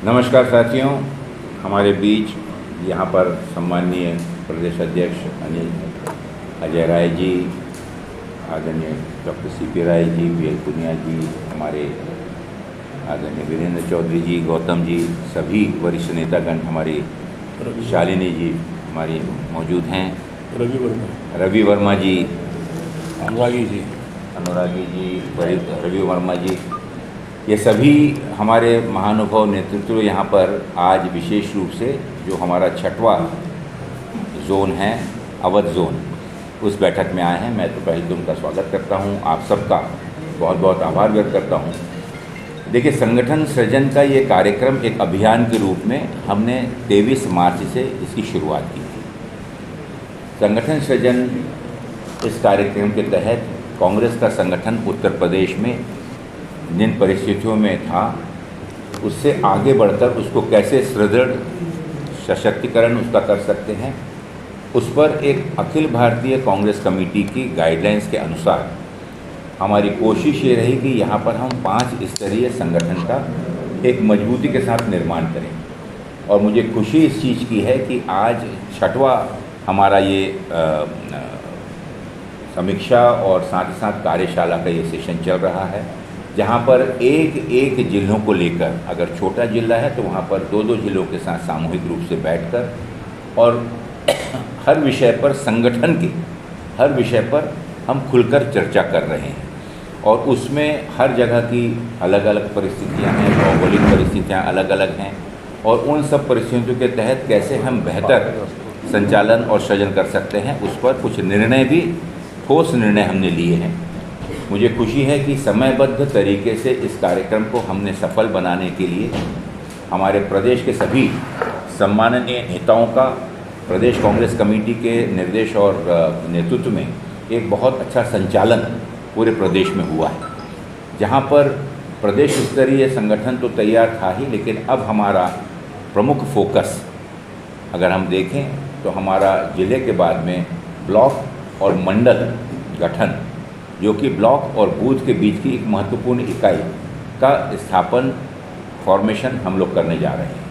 नमस्कार साथियों, हमारे बीच यहाँ पर सम्माननीय प्रदेश अध्यक्ष अजय राय जी, आदरणीय doctor CP Rai ji, PL Punia जी, हमारे आदरणीय वीरेंद्र चौधरी जी, गौतम जी, सभी वरिष्ठ नेतागण, हमारी शालिनी जी हमारी मौजूद हैं, रवि वर्मा जी, अनुरागी जी, रवि वर्मा जी, ये सभी हमारे महानुभाव नेतृत्व यहाँ पर आज विशेष रूप से जो हमारा 6वां जोन है, अवध जोन, उस बैठक में आए हैं। मैं तो पहले तो उनका स्वागत करता हूँ, आप सबका बहुत बहुत आभार व्यक्त करता हूँ। देखिए, संगठन सृजन का ये कार्यक्रम एक अभियान के रूप में हमने 23 मार्च से इसकी शुरुआत की थी। संगठन सृजन इस कार्यक्रम के तहत कांग्रेस का संगठन उत्तर प्रदेश में जिन परिस्थितियों में था, उससे आगे बढ़कर उसको कैसे सुदृढ़ सशक्तिकरण उसका कर सकते हैं, उस पर एक अखिल भारतीय कांग्रेस कमेटी की गाइडलाइंस के अनुसार हमारी कोशिश ये रही कि यहाँ पर हम 5 स्तरीय संगठन का एक मजबूती के साथ निर्माण करें। और मुझे खुशी इस चीज़ की है कि आज 6वां हमारा ये समीक्षा और साथ ही साथ कार्यशाला का ये सेशन चल रहा है, जहाँ पर एक एक जिलों को लेकर, अगर छोटा जिला है तो वहाँ पर 2-2 जिलों के साथ सामूहिक रूप से बैठकर और हर विषय पर, संगठन के हर विषय पर हम खुलकर चर्चा कर रहे हैं। और उसमें हर जगह की अलग अलग परिस्थितियाँ हैं, भौगोलिक परिस्थितियाँ अलग अलग हैं, और उन सब परिस्थितियों के तहत कैसे हम बेहतर संचालन और सृजन कर सकते हैं, उस पर कुछ निर्णय भी, ठोस निर्णय हमने लिए हैं। मुझे खुशी है कि समयबद्ध तरीके से इस कार्यक्रम को हमने सफल बनाने के लिए हमारे प्रदेश के सभी सम्माननीय नेताओं का प्रदेश कांग्रेस कमेटी के निर्देश और नेतृत्व में एक बहुत अच्छा संचालन पूरे प्रदेश में हुआ है, जहां पर प्रदेश स्तरीय संगठन तो तैयार था ही, लेकिन अब हमारा प्रमुख फोकस अगर हम देखें तो हमारा जिले के बाद में ब्लॉक और मंडल गठन, जो कि ब्लॉक और बूथ के बीच की एक महत्वपूर्ण इकाई का स्थापन, फॉर्मेशन हम लोग करने जा रहे हैं,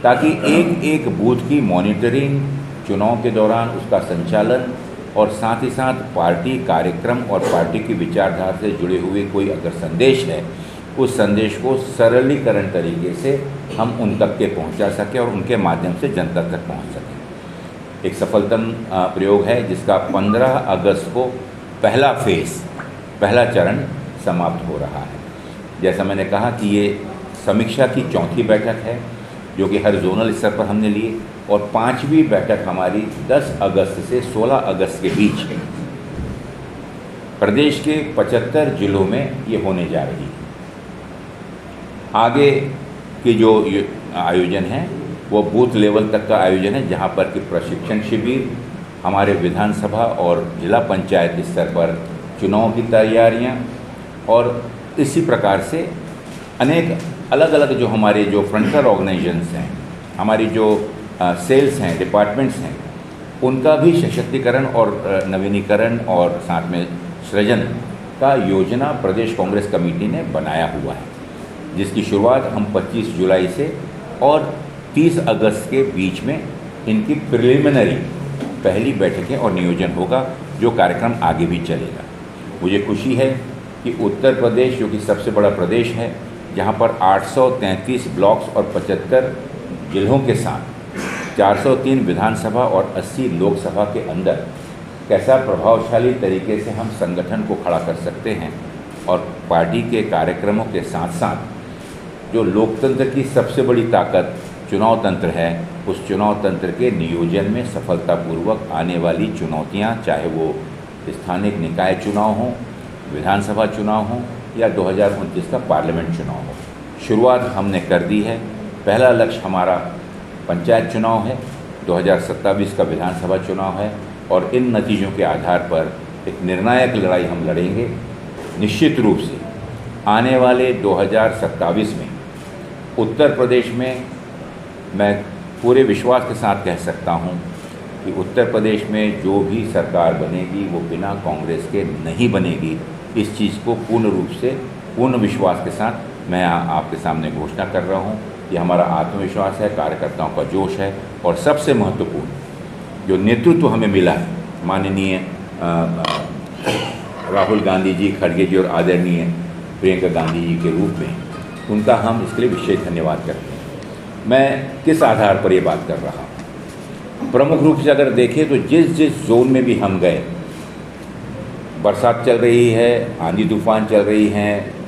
ताकि एक एक बूथ की मॉनिटरिंग, चुनाव के दौरान उसका संचालन और साथ ही साथ पार्टी कार्यक्रम और पार्टी की विचारधारा से जुड़े हुए कोई अगर संदेश है, उस संदेश को सरलीकरण तरीके से हम उन तक के पहुंचा सकें और उनके माध्यम से जनता तक पहुंच सकें। एक सफलतम प्रयोग है जिसका 15 अगस्त को पहला फेज़, पहला चरण समाप्त हो रहा है। जैसा मैंने कहा कि ये समीक्षा की 4थी बैठक है, जो कि हर जोनल स्तर पर हमने लिए, और 5वीं बैठक हमारी 10 अगस्त से 16 अगस्त के बीच प्रदेश के 75 जिलों में ये होने जा रही है। आगे के जो आयोजन है वो बूथ लेवल तक का आयोजन है, जहाँ पर कि प्रशिक्षण शिविर, हमारे विधानसभा और जिला पंचायत स्तर पर चुनाव की तैयारियां, और इसी प्रकार से अनेक अलग अलग जो हमारे जो फ्रंटल ऑर्गेनाइजेशंस हैं, हमारी जो सेल्स हैं, डिपार्टमेंट्स हैं, उनका भी सशक्तिकरण और नवीनीकरण और साथ में सृजन का योजना प्रदेश कांग्रेस कमेटी ने बनाया हुआ है, जिसकी शुरुआत हम 25 जुलाई से और 30 अगस्त के बीच में इनकी प्रिलिमिनरी पहली बैठकें और नियोजन होगा, जो कार्यक्रम आगे भी चलेगा। मुझे खुशी है कि उत्तर प्रदेश, जो कि सबसे बड़ा प्रदेश है, जहां पर 833 ब्लॉक्स और 75 जिलों के साथ 403 विधानसभा और 80 लोकसभा के अंदर कैसा प्रभावशाली तरीके से हम संगठन को खड़ा कर सकते हैं, और पार्टी के कार्यक्रमों के साथ साथ जो लोकतंत्र की सबसे बड़ी ताकत चुनाव तंत्र है, उस चुनाव तंत्र के नियोजन में सफलतापूर्वक आने वाली चुनौतियां, चाहे वो स्थानीय निकाय चुनाव हों, विधानसभा चुनाव हों या 2029 का पार्लियामेंट चुनाव हो, शुरुआत हमने कर दी है। पहला लक्ष्य हमारा पंचायत चुनाव है, 2027 का विधानसभा चुनाव है, और इन नतीजों के आधार पर एक निर्णायक लड़ाई हम लड़ेंगे। निश्चित रूप से आने वाले 2027 में उत्तर प्रदेश में मैं पूरे विश्वास के साथ कह सकता हूं कि उत्तर प्रदेश में जो भी सरकार बनेगी वो बिना कांग्रेस के नहीं बनेगी। इस चीज़ को पूर्ण रूप से, पूर्ण विश्वास के साथ मैं आपके सामने घोषणा कर रहा हूँ कि हमारा आत्मविश्वास है, कार्यकर्ताओं का जोश है, और सबसे महत्वपूर्ण जो नेतृत्व हमें मिला है माननीय राहुल गांधी जी, खड़गे जी और आदरणीय प्रियंका गांधी जी के रूप में, उनका हम इसके लिए विशेष धन्यवाद करते हैं। मैं किस आधार पर ये बात कर रहा हूँ? प्रमुख रूप से अगर देखें तो जिस जोन में भी हम गए, बरसात चल रही है, आंधी तूफान चल रही हैं,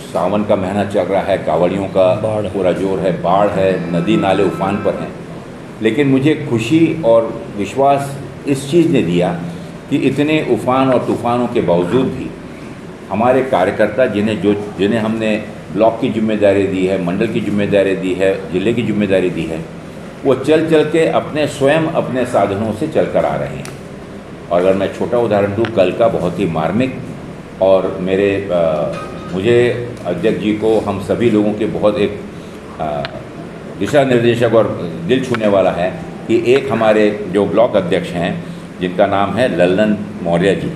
सावन का महीना चल रहा है, कांवड़ियों का पूरा जोर है, बाढ़ है, नदी नाले उफान पर हैं, लेकिन मुझे खुशी और विश्वास इस चीज़ ने दिया कि इतने उफान और तूफानों के बावजूद भी हमारे कार्यकर्ता जिन्हें हमने ब्लॉक की जिम्मेदारी दी है, मंडल की जिम्मेदारी दी है, जिले की जिम्मेदारी दी है, वो चल के स्वयं अपने साधनों से चल कर आ रहे हैं। और अगर मैं छोटा उदाहरण दूँ, कल का बहुत ही मार्मिक और मुझे अध्यक्ष जी को, हम सभी लोगों के बहुत एक दिशा निर्देशक और दिल छूने वाला है कि एक हमारे जो ब्लॉक अध्यक्ष हैं जिनका नाम है लल्लन मौर्य जी,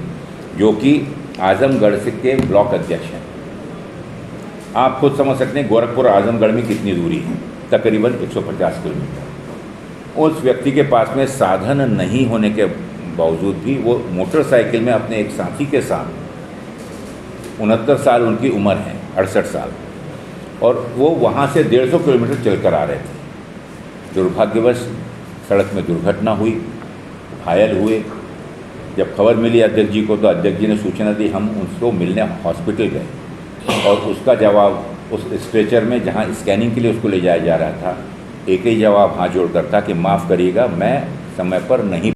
जो कि आजमगढ़ से के ब्लॉक अध्यक्ष हैं। आप खुद समझ सकते हैं गोरखपुर आजमगढ़ में कितनी दूरी है, तकरीबन 150 किलोमीटर। उस व्यक्ति के पास में साधन नहीं होने के बावजूद भी वो मोटरसाइकिल में अपने एक साथी के साथ, 69 साल उनकी उम्र है, 68 साल, और वो वहाँ से 150 किलोमीटर चलकर आ रहे थे। दुर्भाग्यवश सड़क में दुर्घटना हुई, घायल हुए। जब खबर मिली अध्यक्ष जी को, तो अध्यक्ष जी ने सूचना दी, हम उसको मिलने हॉस्पिटल गए, और उसका जवाब उस स्ट्रेचर में जहाँ स्कैनिंग के लिए उसको ले जाया जा रहा था, एक ही जवाब हाथ जोड़कर था कि माफ़ करिएगा, मैं समय पर नहीं